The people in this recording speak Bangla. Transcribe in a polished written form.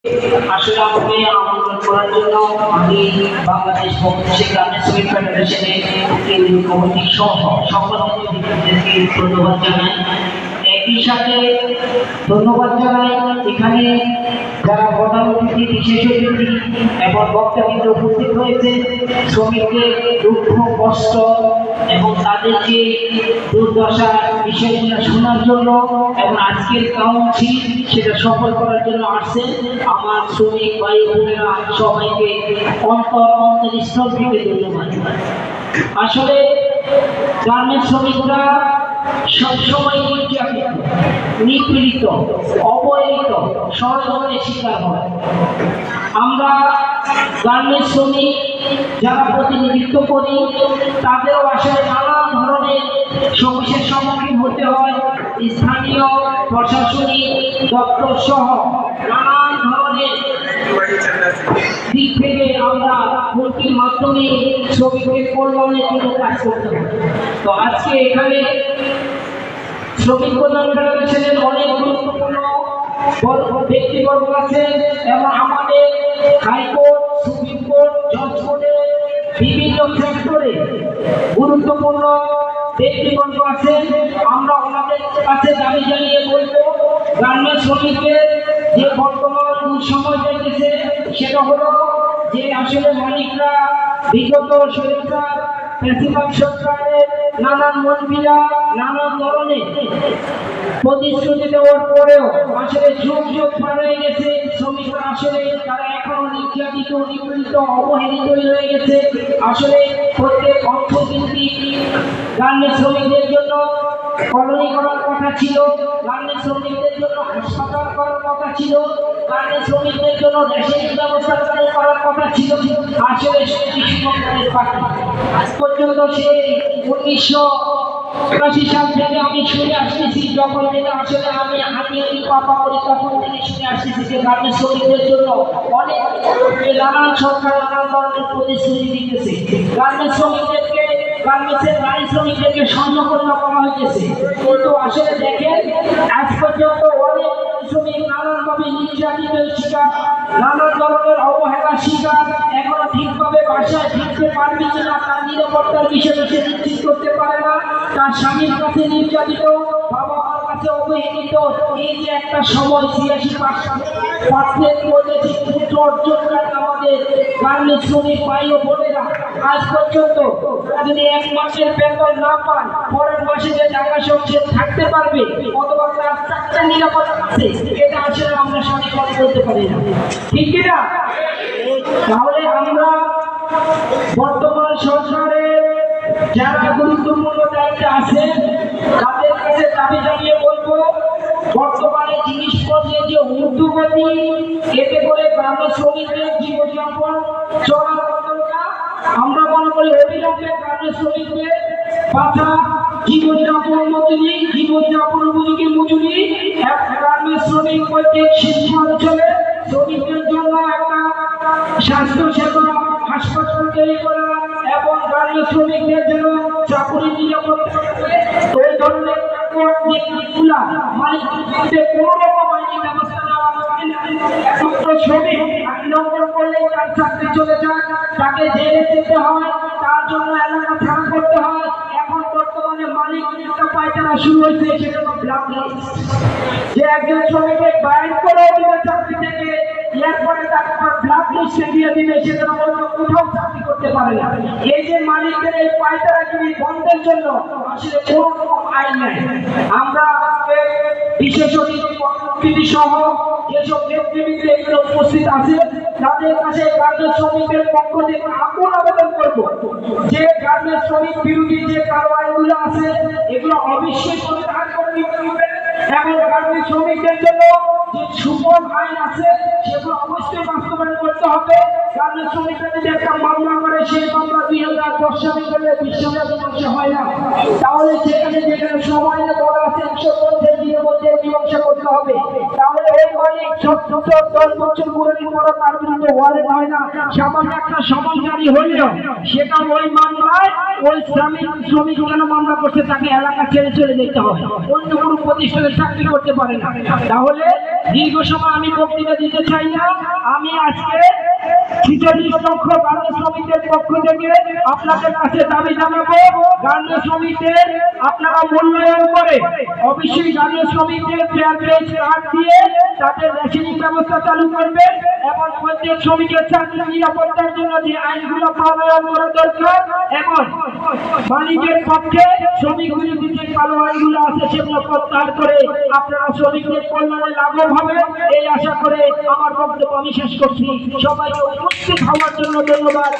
আসলে আমাকে আমন্ত্রণ করার জন্য আমি বাংলাদেশ বাংলাদেশ গার্মেন্টস শ্রমিক ফেডারেশনের কেন্দ্রীয় কমিটির সকল অতিথিদেরকে ধন্যবাদ জানাই। একই সাথে ধন্যবাদ জানাই এখানে যারা প্রধান অতিথি, বিশেষ অতিথি এবং বক্তাবৃন্দ উপস্থিত হয়েছে, শ্রমিকদের দুঃখ কষ্ট এবং তাদের যে দুর্দশার বিষয়গুলো শোনার জন্য এবং আজকের কাউন্সিল সেটা সফল করার জন্য আসছে আমার শ্রমিক ভাই বোনেরা সবাইকে অন্তরস্থল থেকে ধন্যবাদ। আসলে গার্মেন্টস শ্রমিকরা সবসময় নিপীড়িত, অবহেলিত, ষড়যন্ত্রের শিকার হয়। আমরা গার্মেন্টস শ্রমিক যারা প্রতিনিধিত্ব করি তাদেরও আসলে নানান ধরনের সমস্যার সম্মুখীন হতে হয়। স্থানীয় প্রশাসনিক দপ্তর সহ নানান ধরনের দিক থেকে আমরা ভর্তির মাধ্যমে শ্রমিকের কল্যাণের জন্য কাজ করতে হবে। তো আজকে এখানে শ্রমিক কল্যাণ ফেডারেশনের অনেক গুরুত্বপূর্ণ ব্যক্তিবর্গ আছে এবং আমাদের হাইকোর্ট, সুপ্রিম কোর্ট, জজ কোর্টে বিভিন্ন সেক্টরে গুরুত্বপূর্ণ ব্যক্তিবর্গ আছে। আমরা ওনাদের কাছে দাবি জানিয়ে বলবো, গার্মেন্টস শ্রমিকদের যে বর্তমান সময় চলতেছে সেটা হলো যে আসলে মালিকরা বিগত সরকার বেশিরভাগ সরকারের নানান মন্ত্রীরা নানান ধরনের প্রতিশ্রুতি দেওয়ার পরেও আসলে যুগ যুগ পার হয়ে গেছে, শ্রমিকরা আসলে তারা এখনো নির্যাতিত, নিপীড়িত, অবহেলিত হয়ে গেছে। আসলে প্রত্যেক অর্থভিত্তিক গার্মেন্টস শ্রমিকদের জন্য কলোনি করার কথা ছিল, গার্মেন্টস শ্রমিকদের জন্য হাসপাতাল করার কথা ছিল, গার্মেন্টস শ্রমিকদের জন্য রেশনের ব্যবস্থা করার কথা ছিল। আসলে সরকারের পাখি আজ পর্যন্ত সেই 1980 সাল থেকে আমি শুনে আসতেছি, যখন থেকে আসলে আমি হাতি পাপা করি তখন থেকে শুনে আসতেছি যে গার্মেন্টস শ্রমিকদের জন্য অনেক নানান সরকার নানান ধরনের প্রতিশ্রুতি দিতেছে। গার্মেন্টস শ্রমিকদেরকে, গার্মেন্টসের নারী শ্রমিকদেরকে স্বর্ণকন্যা করা হয়েছে, কিন্তু আসলে দেখেন আজ পর্যন্ত অনেক শ্রমিক নানানভাবে নির্যাতিতের শিকার, নানান ধরনের অবহেলার শিকার, এখনো ঠিকভাবে বাসায় ফিরতে পারবে কিনা তার নিরাপত্তার বিষয়টা সে নিশ্চিত করতে পারে না। তার স্বামীর কাছে নির্যাতিত, বাবা মার কাছে অবহেলিত। এই যে একটা সময় 86% পুত্র অর্জনকারী আমাদের গার্মেন্টস শ্রমিক ভাই ও বোনেরা আজ পর্যন্ত যদি 1 মাসের বেতন না পান, পরের মাসে যে টাকা সে থাকতে পারবে অথবা তার চাকরি নিরাপত্তা আছে, এটা আসলে আমরা সঠিকভাবে বলতে পারি না, ঠিক কিনা? তাহলে আমরা বর্তমান সরকারের যারা গুরুত্বপূর্ণ দায়িত্বে আছে তাদের কাছে দাবি জানিয়ে বলবো, বর্তমানে জিনিসপত্রের যে ঊর্ধ্বগতি, এতে করে গার্মেন্টস শ্রমিকদের জীবনযাপন চলার দরকার। আমরা মনে করি অবিলম্বে গার্মেন্টস শ্রমিকদের বাধা জীবনযাপন মজুরি, জীবনযাপন উপযোগী মজুরি, গার্মেন্টস শ্রমিক প্রত্যেক শিল্প অঞ্চলে শ্রমিকদের জন্য একটা স্বাস্থ্য সেবা হাসপাতাল তৈরি করা এবং গার্মেন্টস শ্রমিকদের জন্য চাকরি নিরাপত্তা, এই ধরনের মালিকদের কোনো রকম আইনি ব্যবস্থা নেওয়া যায় না। শ্রমিক লঙ্ঘন করলে তার চাকরি চলে যায়, তাকে জেলে যেতে হয়, তার জন্য এলাকা ছাড়া করতে হয়। এখন বর্তমানে মালিক একটা পায়তারা শুরু হয়েছে, সেটা হলো ব্ল্যাক লিস্ট, যে একজন শ্রমিককে বাইর করে দিবে চাকরি থেকে, এরপরে তাকে ব্ল্যাক লিস্টে দিয়ে দিবে, সেটা অন্য কোথাও চাকরি করতে পারে না। এই যে মালিকদের এই পায়তারাগিরি বন্ধের জন্য আসলে কোনো রকম আইন নেই। আমরা আজকে বিশেষ অতিথি সহ যেসব নেতৃবৃন্দ এখানে উপস্থিত আছে তাদের কাছে গার্মেন্টস শ্রমিকদের পক্ষ থেকে আকুল আবেদন করব যে গার্মেন্টস শ্রমিক বিরোধী যে কারো আইনগুলো আছে এগুলো অবশ্যই প্রত্যাহার করে নিতে হবে এবং গার্মেন্টস শ্রমিকদের জন্য যে সুফল আইন আছে সেগুলো অবশ্যই বাস্তবায়ন করতে হবে। গার্মেন্টস শ্রমিকরা যদি একটা মামলা করে সেই মামলা 2010 সালে করলে বিশ্বব্যাপী মীমাংসা হয় না, তাহলে যেখানে সময় বলা আছে 150 দিনের মধ্যে মীমাংসা করতে হবে, তাহলে ওই মালিক 10 বছর পুরোদিন পর তার বিরুদ্ধে ওয়ারেন্ট হয় না, সামান্য একটা সমন জারি হইল, সেটা ওই মামলায় ওই শ্রমিক কেন মামলা করছে তাকে এলাকা ছেড়ে চলে যেতে হয়, অন্য কোনো প্রতিষ্ঠানে চাকরি করতে পারে না। তাহলে দীর্ঘ সময় আমি বক্তৃতা দিতে চাই না, আমি আজকে 46 লক্ষ গার্মেন্টস শ্রমিকদের পক্ষ থেকে আপনাদের কাছে দাবি জানাবো, গার্মেন্টস শ্রমিকদের আপনারা মূল্যায়ন করে অবশ্যই গার্মেন্টস শ্রমিকদের ফেয়ার ওয়েজ কার্ড দিয়ে তাদের রেশনিং ব্যবস্থা চালু করবেন এবং প্রত্যেক শ্রমিকের চাকরির নিরাপত্তার জন্য যে আইনগুলো প্রণয়ন করা দরকার এবং মালিকের পক্ষে শ্রমিক বিরোধী যে কালো আইনগুলো আছে সেগুলো প্রত্যাহার করে আপনারা শ্রমিকদের কল্যাণে লাঘব হবে, এই আশা করে আমার বক্তব্য আমি শেষ করছি। সবাইকে উপস্থিত হওয়ার জন্য ধন্যবাদ।